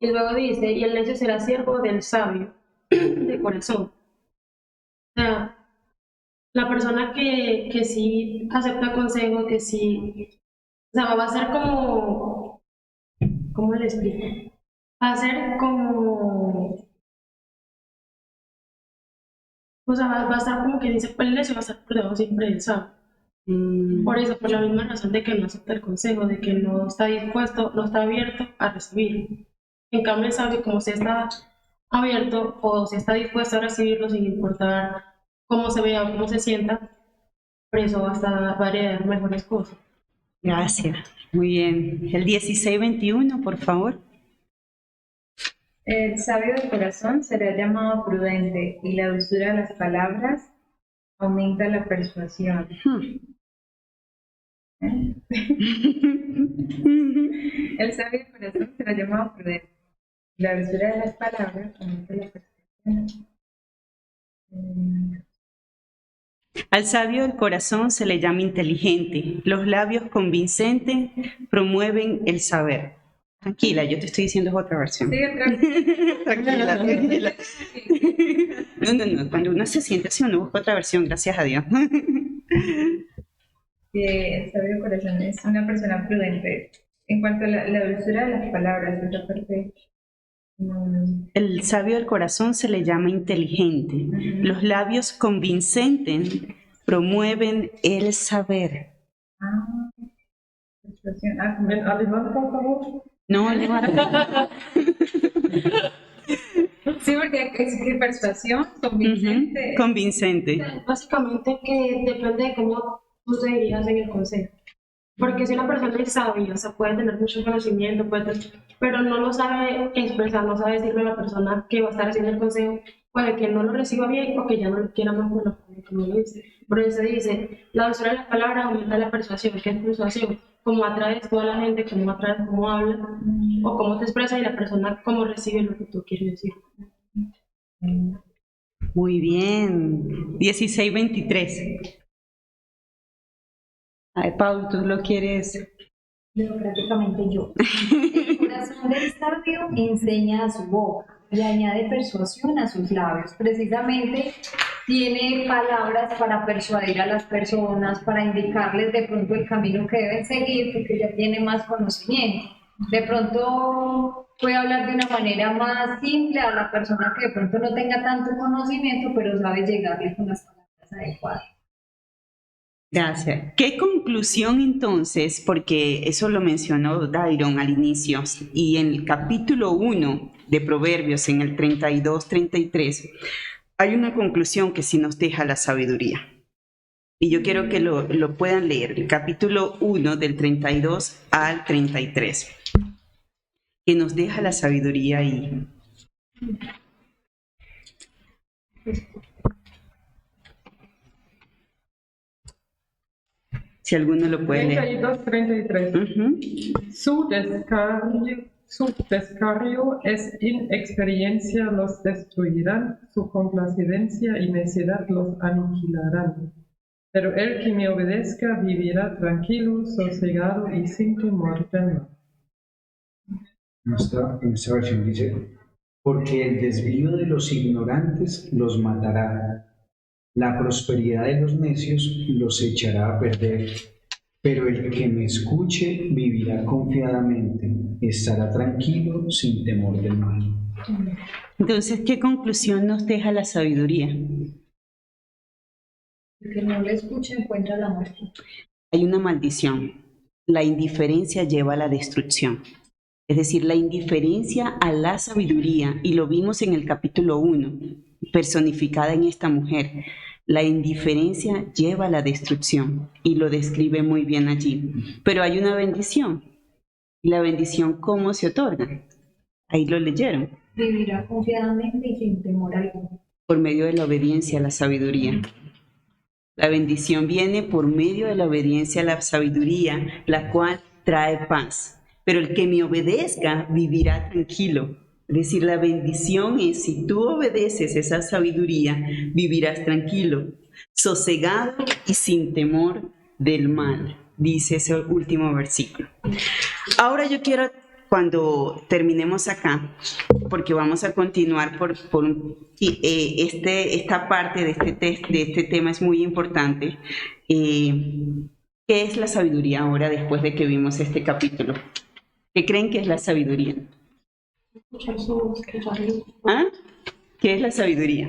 Y luego dice, y el necio será siervo del sabio de corazón. O sea, la persona que sí acepta consejo, que sí, o sea, va a ser como, ¿cómo le explico? Va a ser como, o sea, va a estar como que dice, pues el necio va a estar por debajo siempre del sabio. Por eso, por la misma razón de que no acepta el consejo, de que no está dispuesto, no está abierto a recibirlo. En cambio, el sabio, como si está abierto o si está dispuesto a recibirlo sin importar cómo se vea o cómo se sienta, por eso va a heredar mejores cosas. Gracias. Muy bien. El 16:21, por favor. El sabio de corazón será llamado prudente, y la dulzura de las palabras aumenta la persuasión. El sabio de corazón será llamado prudente, y la dulzura de las palabras aumenta la persuasión. Al sabio del corazón se le llama inteligente. Los labios convincentes promueven el saber. Tranquila, yo te estoy diciendo es otra versión. Sí, otra vez. Tranquila. No. Cuando uno se siente así, uno busca otra versión, gracias a Dios. El sabio de corazón es una persona prudente. En cuanto a la dulzura de las palabras, esa parte. El sabio del corazón se le llama inteligente. Los labios convincentes promueven el saber. Persuasión. ¿En alemán, por favor? No. Sí, porque es que persuasión, convincente. Convincente. Básicamente que depende de cómo tú te dirías en el consejo. Porque si una persona es sabia, o sea, puede tener mucho conocimiento, pero no lo sabe expresar, no sabe decirle a la persona que va a estar haciendo el consejo, puede que no lo reciba bien o que ya no lo quiera más por lo que no lo dice. Por eso se dice, la dulzura de las palabras aumenta la persuasión. ¿Qué es persuasión? Cómo atraes tú a la gente, cómo atraes, cómo hablas, o cómo te expresas y la persona cómo recibe lo que tú quieres decir. Muy bien. 16:23. Ay, Paul, ¿tú lo quieres? Leo prácticamente yo. El corazón del sabio enseña a su boca y añade persuasión a sus labios. Precisamente tiene palabras para persuadir a las personas, para indicarles de pronto el camino que deben seguir, porque ya tiene más conocimiento. De pronto puede hablar de una manera más simple a la persona que de pronto no tenga tanto conocimiento, pero sabe llegarle con las palabras adecuadas. Gracias. ¿Qué conclusión entonces? Porque eso lo mencionó Dairon al inicio, y en el capítulo 1 de Proverbios, en el 32-33, hay una conclusión que sí nos deja la sabiduría. Y yo quiero que lo puedan leer, el capítulo 1 del 32 al 33, que nos deja la sabiduría ahí. Si alguno lo puede leer. 32-33. Su descarrio es inexperiencia los destruirán, su complacencia y necedad los aniquilarán. Pero el que me obedezca vivirá tranquilo, sosegado y sin temor del mal. En esta versión dice, porque el desvío de los ignorantes los matará, la prosperidad de los necios los echará a perder, pero el que me escuche vivirá confiadamente, estará tranquilo sin temor del mal. Entonces, ¿qué conclusión nos deja la sabiduría? El que no le escucha encuentra la muerte. Hay una maldición. La indiferencia lleva a la destrucción. Es decir, la indiferencia a la sabiduría, y lo vimos en el capítulo 1, personificada en esta mujer. La indiferencia lleva a la destrucción, y lo describe muy bien allí. Pero hay una bendición. ¿Y la bendición cómo se otorga? Ahí lo leyeron. Vivirá confiadamente y sin temor alguno. Por medio de la obediencia a la sabiduría. La bendición viene por medio de la obediencia a la sabiduría, la cual trae paz. Pero el que me obedezca vivirá tranquilo. Es decir, la bendición es, si tú obedeces esa sabiduría, vivirás tranquilo, sosegado y sin temor del mal, dice ese último versículo. Ahora yo quiero cuando terminemos acá, porque vamos a continuar esta parte de este tema es muy importante. ¿Qué es la sabiduría ahora después de que vimos este capítulo? ¿Qué creen que es la sabiduría? ¿Ah? ¿Qué es la sabiduría?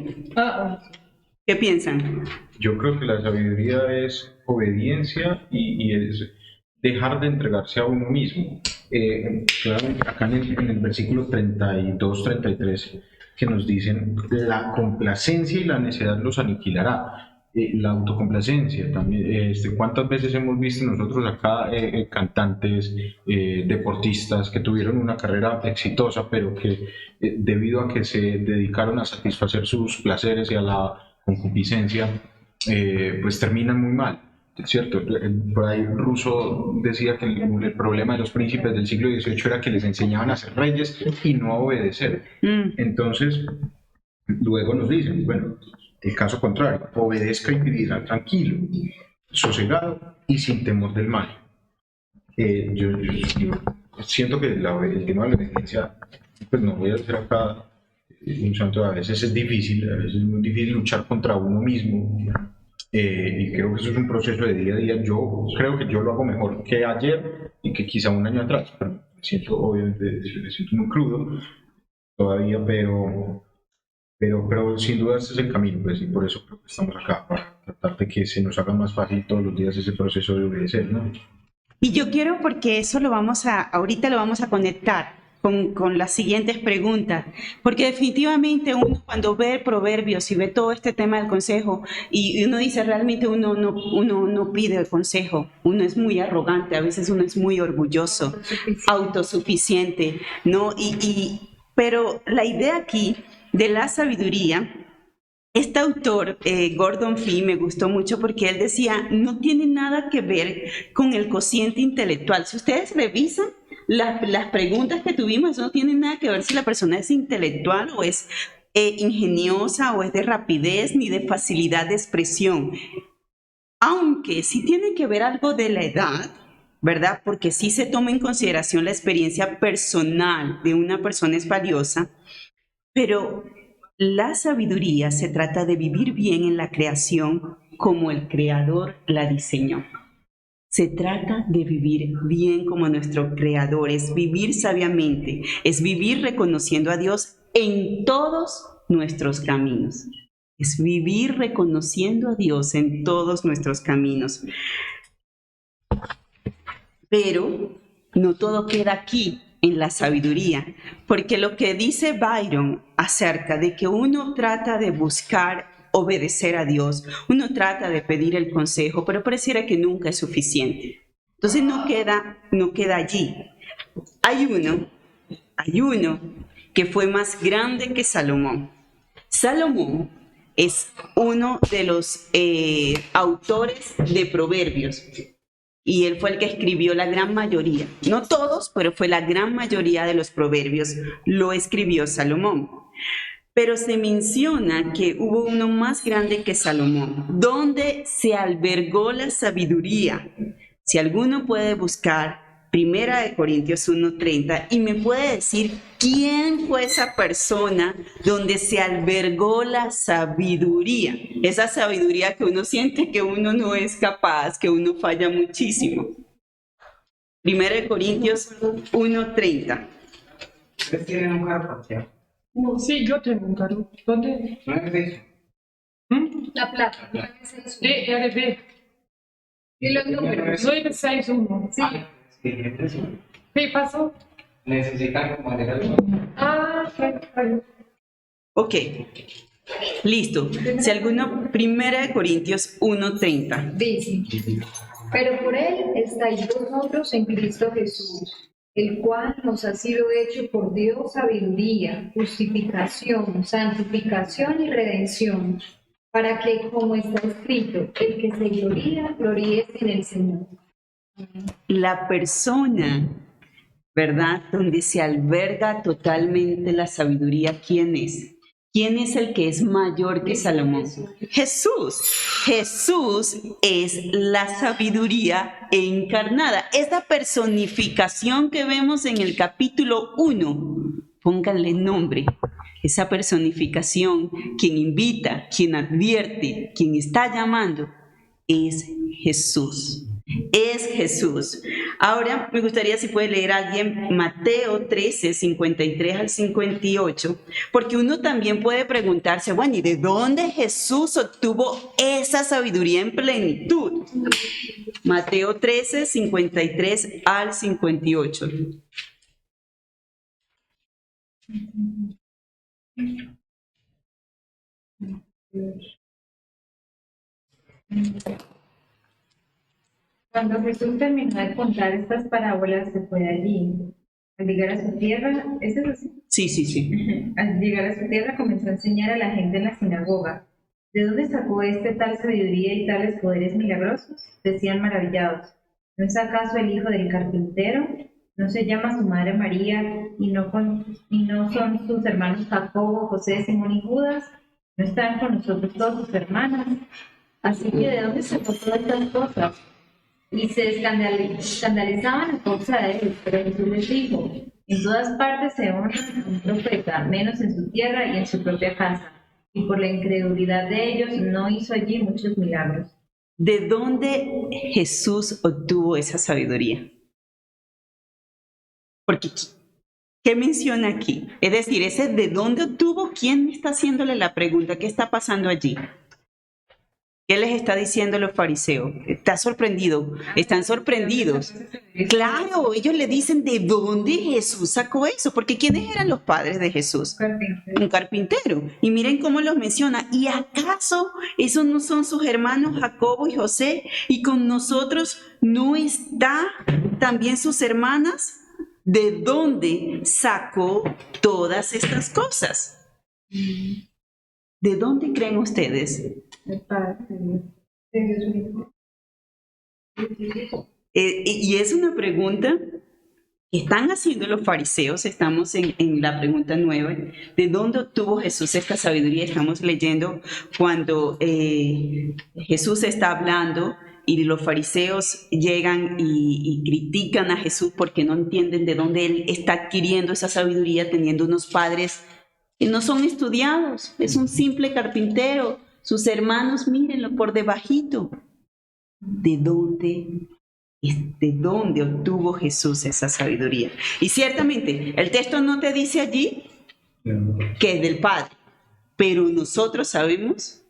¿Qué piensan? Yo creo que la sabiduría es obediencia y es dejar de entregarse a uno mismo. Claramente acá en el versículo 32-33 que nos dicen la complacencia y la necedad los aniquilará. La autocomplacencia también. ¿Cuántas veces hemos visto nosotros acá cantantes, deportistas que tuvieron una carrera exitosa, pero que debido a que se dedicaron a satisfacer sus placeres y a la concupiscencia, pues terminan muy mal, ¿cierto? Por ahí Rousseau decía que el problema de los príncipes del siglo XVIII era que les enseñaban a ser reyes y no a obedecer. Entonces, luego nos dicen, bueno, el caso contrario, obedezca y vivirá tranquilo, sosegado y sin temor del mal. Yo siento que el tema de la obediencia, pues no voy a decir acá un santo, a veces es difícil, a veces es muy difícil luchar contra uno mismo, y creo que eso es un proceso de día a día. Yo creo que yo lo hago mejor que ayer y que quizá un año atrás, pero me siento, obviamente, me siento muy crudo todavía, pero sin duda este es el camino, pues, y por eso creo que estamos acá, para tratar de que se nos haga más fácil todos los días ese proceso de obedecer, ¿no? Y yo quiero, porque eso ahorita lo vamos a conectar con las siguientes preguntas, porque definitivamente uno cuando ve Proverbios y ve todo este tema del consejo, y uno dice realmente uno no pide el consejo, uno es muy arrogante, a veces uno es muy orgulloso, autosuficiente, ¿no? Pero la idea aquí de la sabiduría, este autor, Gordon Fee, me gustó mucho porque él decía, no tiene nada que ver con el cociente intelectual. Si ustedes revisan las preguntas que tuvimos, eso no tiene nada que ver si la persona es intelectual o es ingeniosa o es de rapidez ni de facilidad de expresión. Aunque sí tiene que ver algo de la edad, ¿verdad? Porque sí se toma en consideración la experiencia personal de una persona es valiosa, pero la sabiduría se trata de vivir bien en la creación como el Creador la diseñó. Se trata de vivir bien como nuestro Creador, es vivir sabiamente, es vivir reconociendo a Dios en todos nuestros caminos. Es vivir reconociendo a Dios en todos nuestros caminos. Pero no todo queda aquí en la sabiduría, porque lo que dice Byron acerca de que uno trata de buscar obedecer a Dios, uno trata de pedir el consejo, pero pareciera que nunca es suficiente. Entonces no queda allí. Hay uno que fue más grande que Salomón. Salomón es uno de los autores de Proverbios. Y él fue el que escribió la gran mayoría. No todos, pero fue la gran mayoría de los proverbios. Lo escribió Salomón. Pero se menciona que hubo uno más grande que Salomón, donde se albergó la sabiduría. Si alguno puede buscar 1 Corintios 1:30 y me puede decir quién fue esa persona donde se albergó la sabiduría. Esa sabiduría que uno siente que uno no es capaz, que uno falla muchísimo. 1 Corintios 1:30. ¿Ustedes tienen un carro, ya? No, sí, yo tengo un carro. ¿Dónde? ¿No es eso? La plata. DRB Y los números. 961. Sí. ¿Qué pasó? Necesitan como algo. Ok, listo. Si alguno, 1 Corintios 1:30. Dice, pero por él estáis vosotros en Cristo Jesús, el cual nos ha sido hecho por Dios sabiduría, justificación, santificación y redención, para que, como está escrito, el que se gloría, gloríe en el Señor. La persona, ¿verdad? Donde se alberga totalmente la sabiduría, ¿quién es? ¿Quién es el que es mayor que Salomón? Jesús. Jesús es la sabiduría encarnada. Es la personificación que vemos en el capítulo 1. Pónganle nombre. Esa personificación, quien invita, quien advierte, quien está llamando, es Jesús. Es Jesús. Ahora me gustaría si puede leer alguien Mateo 13, 53 al 58, porque uno también puede preguntarse, bueno, ¿y de dónde Jesús obtuvo esa sabiduría en plenitud? Mateo 13, 53 al 58. Cuando Jesús terminó de contar estas parábolas, se fue de allí. Al llegar a su tierra, ¿es eso así? Sí. Al llegar a su tierra comenzó a enseñar a la gente en la sinagoga. ¿De dónde sacó tal sabiduría y tales poderes milagrosos? Decían maravillados. ¿No es acaso el hijo del carpintero? ¿No se llama su madre María? ¿Y no son sus hermanos Jacobo, José, Simón y Judas? ¿No están con nosotros todas sus hermanas? Así que ¿de dónde sacó todas estas cosas? Y se escandalizaban a causa de él, pero Jesús les dijo, en todas partes se honra a un profeta, menos en su tierra y en su propia casa. Y por la incredulidad de ellos no hizo allí muchos milagros. ¿De dónde Jesús obtuvo esa sabiduría? Porque, ¿qué menciona aquí? Es decir, ese de dónde obtuvo, ¿quién está haciéndole la pregunta? ¿Qué está pasando allí? ¿Qué les está diciendo los fariseos? ¿Está sorprendido? ¿Están sorprendidos? Claro, ellos le dicen de dónde Jesús sacó eso, porque ¿quiénes eran los padres de Jesús? Un carpintero. Y miren cómo los menciona. ¿Y acaso esos no son sus hermanos Jacobo y José? ¿Y con nosotros no está también sus hermanas? ¿De dónde sacó todas estas cosas? ¿De dónde creen ustedes? Y es una pregunta que están haciendo los fariseos. Estamos en la pregunta 9. ¿De dónde obtuvo Jesús esta sabiduría? Estamos leyendo cuando Jesús está hablando y los fariseos llegan y critican a Jesús porque no entienden de dónde él está adquiriendo esa sabiduría teniendo unos padres que no son estudiados. Es un simple carpintero. Sus hermanos, mírenlo por debajito. ¿De dónde obtuvo Jesús esa sabiduría? Y ciertamente, el texto no te dice allí que es del Padre, pero nosotros sabemos,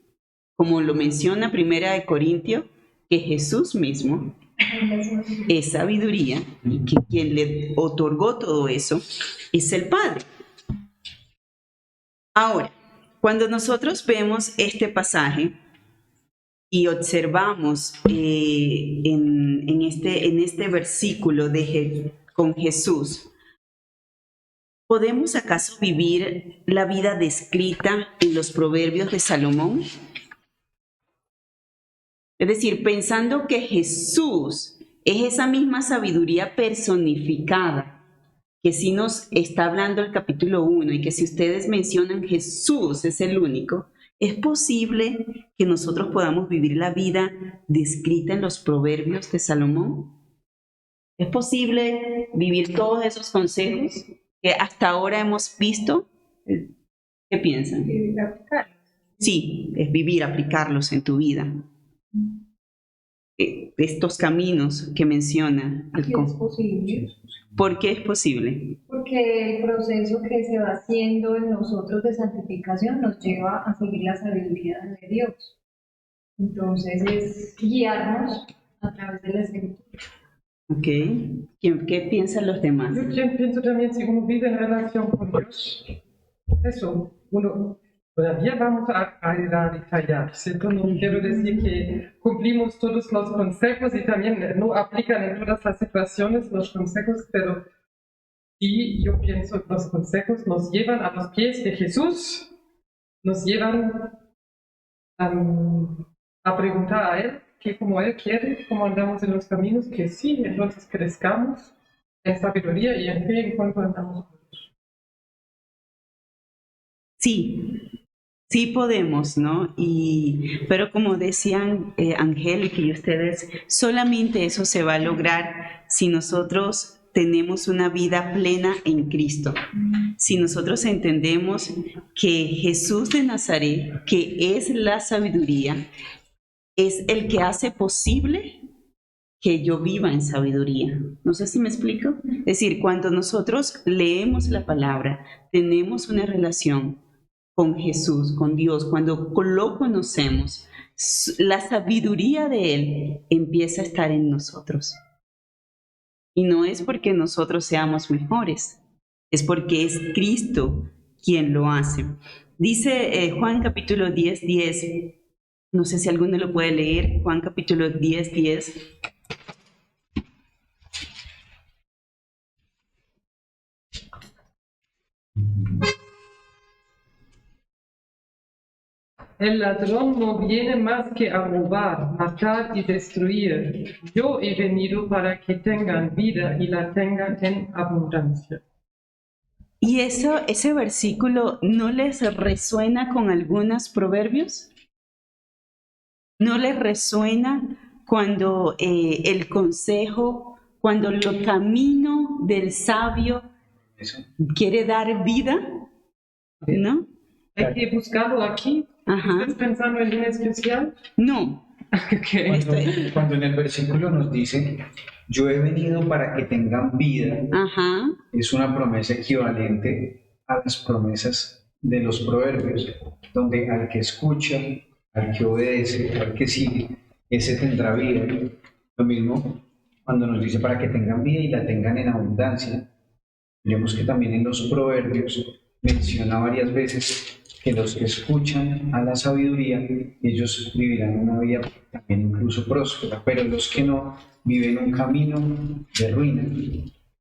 como lo menciona 1 Corintios, que Jesús mismo es sabiduría y que quien le otorgó todo eso es el Padre. Ahora, cuando nosotros vemos este pasaje y observamos en este versículo con Jesús, ¿podemos acaso vivir la vida descrita en los proverbios de Salomón? Es decir, pensando que Jesús es esa misma sabiduría personificada, que si nos está hablando el capítulo 1 y que si ustedes mencionan Jesús es el único, ¿es posible que nosotros podamos vivir la vida descrita en los proverbios de Salomón? ¿Es posible vivir todos esos consejos que hasta ahora hemos visto? ¿Qué piensan? Sí, es vivir, aplicarlos en tu vida. Estos caminos que menciona. Es posible. ¿Por qué es posible? Porque el proceso que se va haciendo en nosotros de santificación nos lleva a seguir la sabiduría de Dios. Entonces es guiarnos a través de la escritura. Ok. ¿Qué piensan los demás? Yo pienso también, si uno vive en relación con Dios, eso, uno todavía vamos a ir a detallar, ¿cierto? No quiero decir que cumplimos todos los consejos y también no aplican en todas las situaciones los consejos, pero sí, yo pienso que los consejos nos llevan a los pies de Jesús, nos llevan a preguntar a Él, que como Él quiere, como andamos en los caminos, que sí, entonces crezcamos en sabiduría y en fe en cuanto andamos juntos. Sí, Sí podemos, ¿no? Pero como decían Angélica y ustedes, solamente eso se va a lograr si nosotros tenemos una vida plena en Cristo. Si nosotros entendemos que Jesús de Nazaret, que es la sabiduría, es el que hace posible que yo viva en sabiduría. No sé si me explico. Es decir, cuando nosotros leemos la palabra, tenemos una relación con Jesús, con Dios, cuando lo conocemos, la sabiduría de Él empieza a estar en nosotros. Y no es porque nosotros seamos mejores, es porque es Cristo quien lo hace. Dice Juan capítulo 10:10, no sé si alguno lo puede leer, Juan capítulo 10:10. El ladrón no viene más que a robar, matar y destruir. Yo he venido para que tengan vida y la tengan en abundancia. ¿Y ese versículo no les resuena con algunos proverbios? ¿No les resuena cuando el consejo, cuando el camino del sabio Eso. quiere dar vida? ¿No? Hay que buscarlo aquí. Ajá. ¿Estás pensando en un especial? No. Ok. Cuando en el versículo nos dice, yo he venido para que tengan vida, Ajá. es una promesa equivalente a las promesas de los proverbios, donde al que escucha, al que obedece, al que sigue, ese tendrá vida. Lo mismo cuando nos dice para que tengan vida y la tengan en abundancia. Vemos que también en los proverbios menciona varias veces que los que escuchan a la sabiduría, ellos vivirán una vida también incluso próspera, pero los que no viven un camino de ruina.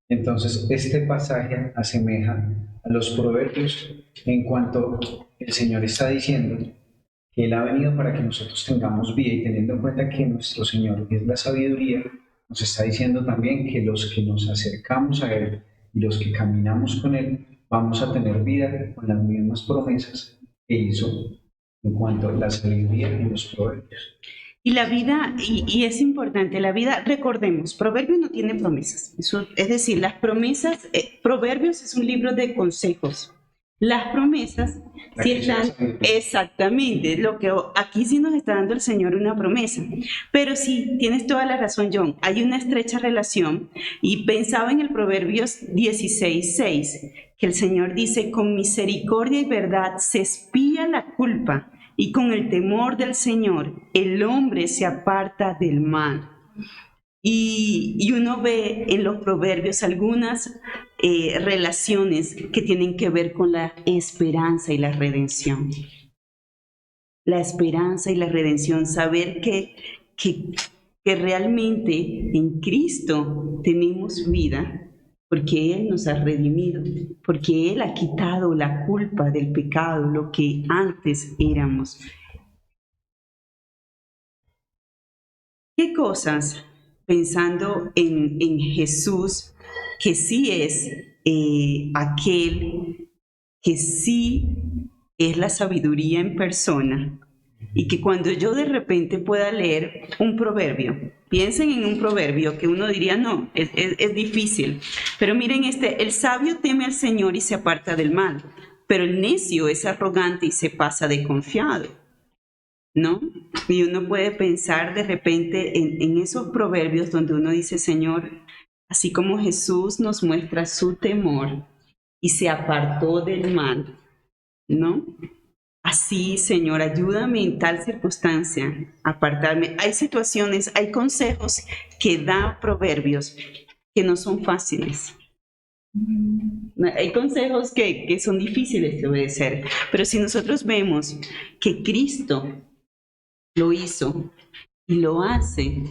Entonces, este pasaje asemeja a los proverbios en cuanto el Señor está diciendo que Él ha venido para que nosotros tengamos vida y teniendo en cuenta que nuestro Señor es la sabiduría, nos está diciendo también que los que nos acercamos a Él y los que caminamos con Él, vamos a tener vida con las mismas promesas que hizo en cuanto a la sabiduría en los proverbios. Y la vida, y es importante, la vida, recordemos, Proverbios no tiene promesas. Es decir, las promesas, Proverbios es un libro de consejos. Las promesas sí están, exactamente, lo que aquí sí nos está dando el Señor una promesa. Pero sí, tienes toda la razón, John, hay una estrecha relación. Y pensaba en el Proverbios 16:6, que el Señor dice, con misericordia y verdad se expía la culpa, y con el temor del Señor el hombre se aparta del mal. Y uno ve en los proverbios algunas relaciones que tienen que ver con la esperanza y la redención. La esperanza y la redención, saber que realmente en Cristo tenemos vida, porque Él nos ha redimido, porque Él ha quitado la culpa del pecado, lo que antes éramos. ¿Qué cosas, pensando en Jesús, que sí es aquel que sí es la sabiduría en persona, y que cuando yo de repente pueda leer un proverbio, piensen en un proverbio que uno diría, no, es difícil, pero miren el sabio teme al Señor y se aparta del mal, pero el necio es arrogante y se pasa de confiado, ¿no? Y uno puede pensar de repente en esos proverbios donde uno dice, Señor, así como Jesús nos muestra su temor y se apartó del mal, ¿no? Así, Señor, ayúdame en tal circunstancia a apartarme. Hay situaciones, hay consejos que da proverbios que no son fáciles. Hay consejos que son difíciles de obedecer, pero si nosotros vemos que Cristo lo hizo y lo hace,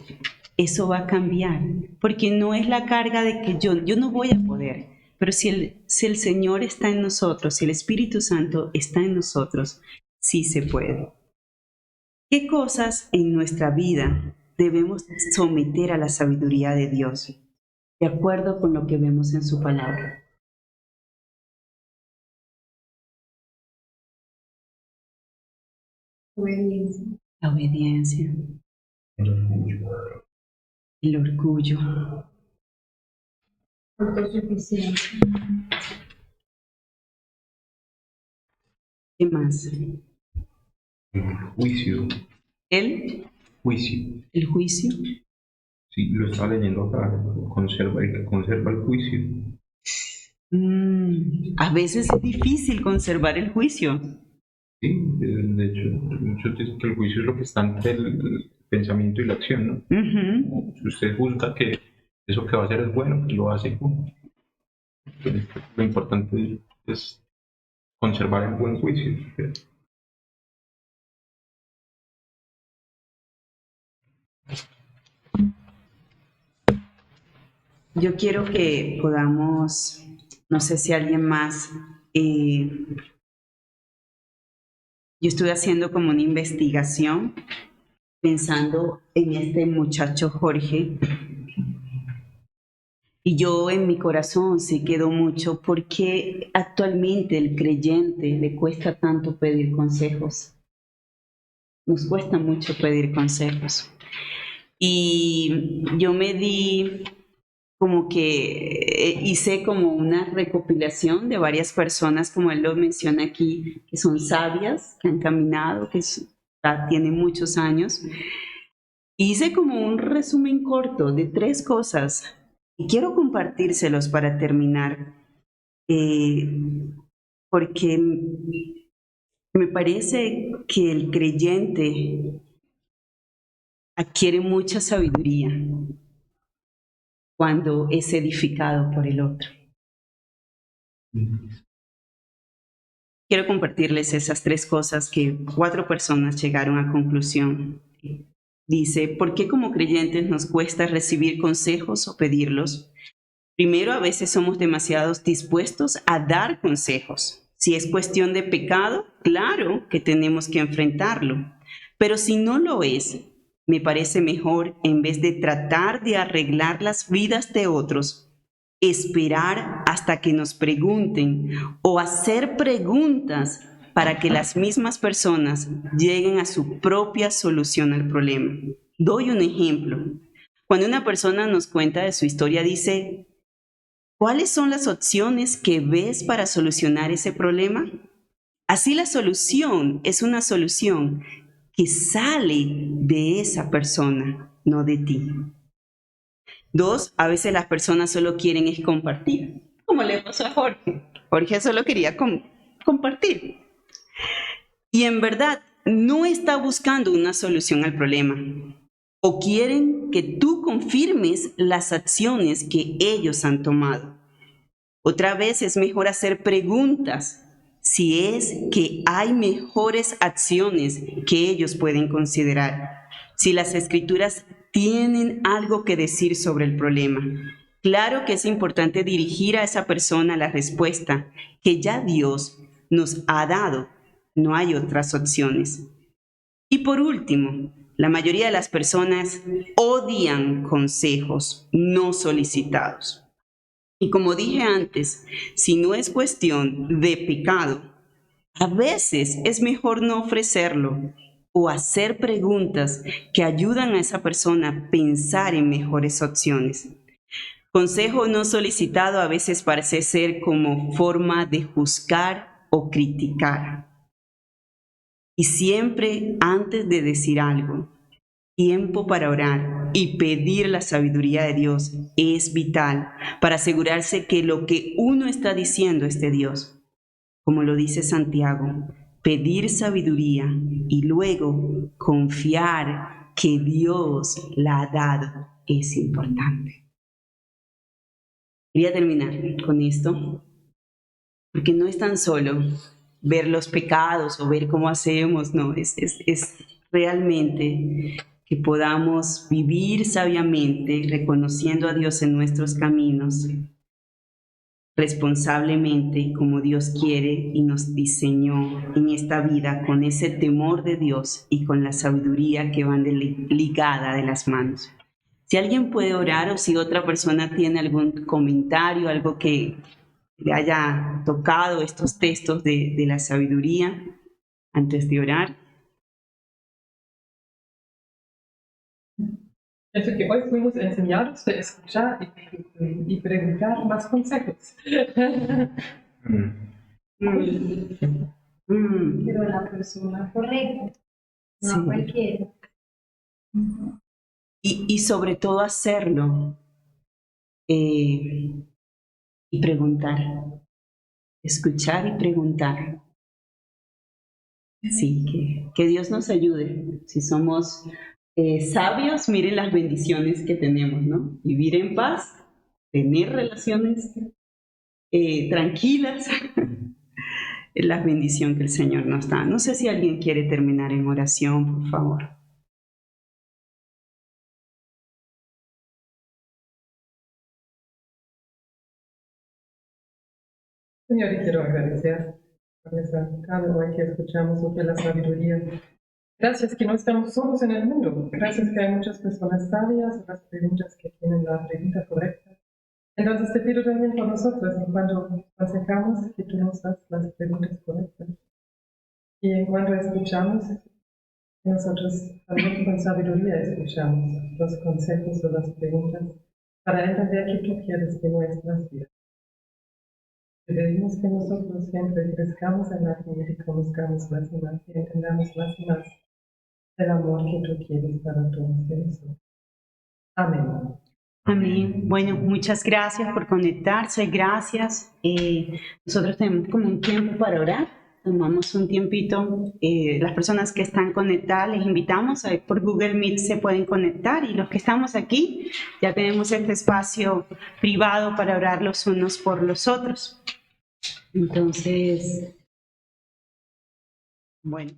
eso va a cambiar, porque no es la carga de que yo no voy a poder, pero si el Señor está en nosotros, si el Espíritu Santo está en nosotros, sí se puede. ¿Qué cosas en nuestra vida debemos someter a la sabiduría de Dios, de acuerdo con lo que vemos en su palabra? Obediencia. La obediencia, El orgullo. el orgullo, Autosuficiencia. ¿qué más? El juicio. Juicio. El juicio. Sí, lo estaba leyendo acá. El que conserva el juicio. A veces es difícil conservar el juicio. Sí, de hecho, muchos dicen que el juicio es lo que está entre el pensamiento y la acción, ¿no? Ujú. Si usted juzga que eso que va a hacer es bueno, pues lo hace. Lo importante es conservar el buen juicio. Yo quiero que podamos, no sé si alguien más, yo estuve haciendo como una investigación pensando en este muchacho Jorge, y yo en mi corazón se quedó mucho porque actualmente el creyente le cuesta tanto pedir consejos. Nos cuesta mucho pedir consejos. Y yo me di como que hice como una recopilación de varias personas, como él lo menciona aquí, que son sabias, que han caminado, que ya tienen muchos años. Hice como un resumen corto de 3 cosas y quiero compartírselos para terminar, porque me parece que el creyente adquiere mucha sabiduría cuando es edificado por el otro. Quiero compartirles esas 3 cosas que 4 personas llegaron a conclusión. Dice, ¿por qué como creyentes nos cuesta recibir consejos o pedirlos? Primero, a veces somos demasiado dispuestos a dar consejos. Si es cuestión de pecado, claro que tenemos que enfrentarlo. Pero si no lo es, me parece mejor, en vez de tratar de arreglar las vidas de otros, esperar hasta que nos pregunten o hacer preguntas para que las mismas personas lleguen a su propia solución al problema. Doy un ejemplo. Cuando una persona nos cuenta de su historia, dice, ¿cuáles son las opciones que ves para solucionar ese problema? Así la solución es una solución que sale de esa persona, no de ti. 2, a veces las personas solo quieren es compartir, como le pasó a Jorge. Jorge solo quería compartir. Y en verdad no está buscando una solución al problema. O quieren que tú confirmes las acciones que ellos han tomado. Otra vez es mejor hacer preguntas si es que hay mejores acciones que ellos pueden considerar. Si las escrituras tienen algo que decir sobre el problema. Claro que es importante dirigir a esa persona la respuesta que ya Dios nos ha dado. No hay otras opciones. Y por último, la mayoría de las personas odian consejos no solicitados. Y como dije antes, si no es cuestión de pecado, a veces es mejor no ofrecerlo o hacer preguntas que ayudan a esa persona a pensar en mejores opciones. Consejo no solicitado a veces parece ser como forma de juzgar o criticar. Y siempre antes de decir algo, tiempo para orar y pedir la sabiduría de Dios es vital para asegurarse que lo que uno está diciendo es de Dios. Como lo dice Santiago, pedir sabiduría y luego confiar que Dios la ha dado es importante. Quería terminar con esto, porque no es tan solo ver los pecados o ver cómo hacemos, no, es realmente que podamos vivir sabiamente, reconociendo a Dios en nuestros caminos, responsablemente como Dios quiere y nos diseñó en esta vida, con ese temor de Dios y con la sabiduría que van ligada de las manos. Si alguien puede orar o si otra persona tiene algún comentario, algo que le haya tocado estos textos de la sabiduría antes de orar. Pienso que hoy fuimos enseñados de escuchar y preguntar más consejos. Pero la persona correcta, no Sí. cualquiera. Y sobre todo hacerlo y preguntar, escuchar y preguntar. Sí, que Dios nos ayude. Si somos sabios, miren las bendiciones que tenemos, ¿no? Vivir en paz, tener relaciones tranquilas, es la bendición que el Señor nos da. No sé si alguien quiere terminar en oración, por favor. Señor, y quiero agradecer por esa tarde hoy que escuchamos sobre la sabiduría. Gracias que no estamos solos en el mundo. Gracias que hay muchas personas sabias, las preguntas que tienen la pregunta correcta. Entonces te pido también por nosotros, en cuanto nos acercamos, que tú nos das las preguntas correctas. Y en cuanto escuchamos, que nosotros también con sabiduría escuchamos los consejos o las preguntas para entender qué tú quieres de nuestras vidas. Te pedimos que nosotros siempre crezcamos en la fe y conozcamos más y más y entendamos más y más el amor que tú quieres para todos nosotros. Amén. Amén. Bueno, muchas gracias por conectarse, gracias. Nosotros tenemos como un tiempo para orar, tomamos un tiempito. Las personas que están conectadas les invitamos, a por Google Meet se pueden conectar y los que estamos aquí ya tenemos este espacio privado para orar los unos por los otros. Entonces, bueno.